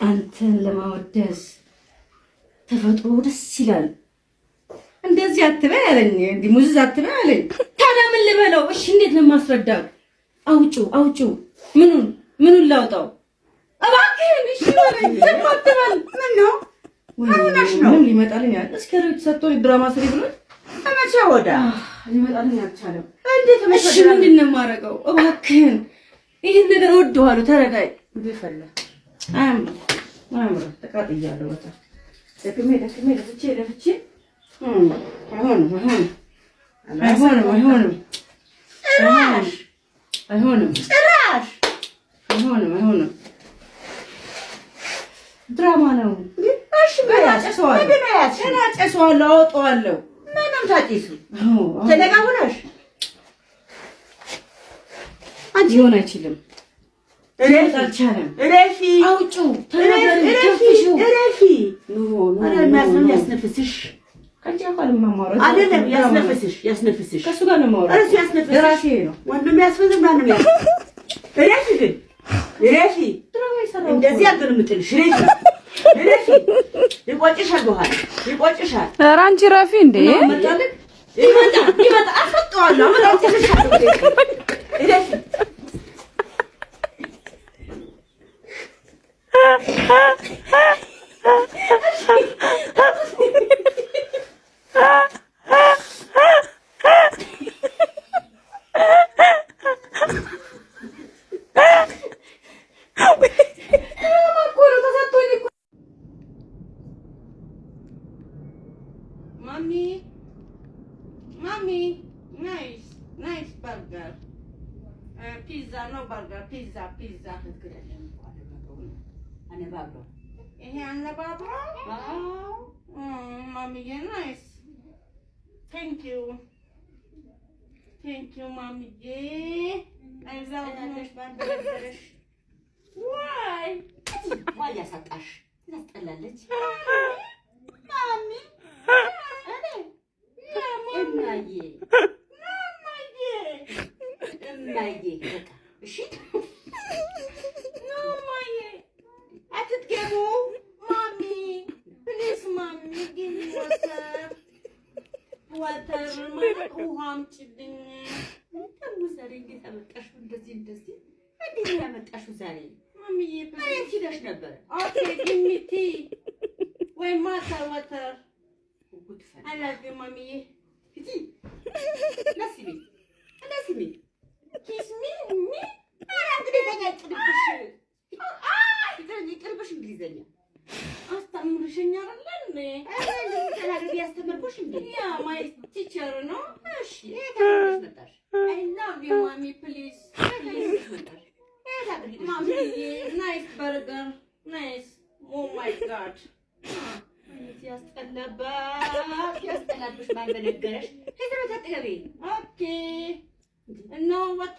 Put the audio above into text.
አንተን ለማወደስ ተፈጥሮ ደስ ይላል። እንደዚህ አትበይ አለኝ። እንዲህ ሙዝዝ አትበይ አለኝ። ታዲያ ምን ልበለው? እሺ እንዴት ነው የማስረዳው? አውጪው ምኑን ላውጣው? እባክህን እሺ በለኝ። ዝም አትበል። ምን ነው ምንም ሊመጣልኝ ያለ እስከረው ተሰጥቶኝ ድራማ ስሪ ብሎ ተመቻ ወዳ ሊመጣልኝ አልቻለም። እንዴት ነው? እሺ ምንድን ነው የማደርገው? እባክህን ይሄን ነገር ወደዋለሁ። ተረዳይ ይፈላ አምሮ ተቃጥያለሁ። ወጣ ደክሜ ለፍቼ አይሆንም። ድራማ ነው። እሺ አጨሰዋለሁ፣ አወጣዋለሁ። ምንም ታጭሱ ተደጋግመሽ አንቺ ሊሆን አይችልም። አልቻለም። እረፊ፣ አውጪው፣ ተናገሪ፣ እረፊ። ያስነፍስሽ ከአንቺ ጋር ማማረጥ አይደለም። ያስነፍስሽ ከእሱ ጋር ነው የማወራው። እርሱ ያስነፍስሽ ራሴ ነው። ወንድም ያስፈዝም ማንም ያስ እረፊ፣ ግን እረፊ። እንደዚህ አልገርምጥልሽ። እረፊ፣ ይቆጭሻል፣ በኋላ ይቆጭሻል። ኧረ አንቺ እረፊ። እንዴ ይመጣ አስወጣዋለሁ። እረፊ Mommy, nice burger. Pizza, no burger, pizza. Anebabro. Anebabro? Wow. Mommy, you're nice. Thank you, mommy. I love you. Why? Why ya satash? Nastalallech. Mommy. እማዬ በቃ እሺ ነው እማዬ አትትገቡ ማሚ ፕሊዝ ማሚ ጊቭ ዋተር ውሃ አምጪልኝ። ዛሬ እንዴት አመጣሽው? እንደዚህ እንዴት ያመጣሽው ዛሬ ማሚዬ? ፕሊዝ ሂደሽ ነበር። ኦኬ ጊቭ ሚ ቲ ወይ ዋተር I love you, mommy. Kiti. Let's see me. Kiss me. I'm going to get to the bush. You're going to get to the bush in Grizania. I'm rushing your land. Yeah, my teacher, no? I love you, mommy, please. Mommy, nice burger. Nice. Oh my God. ያስጠላብሽ ማን በነገረሽ? ኦኬ እና ወጣ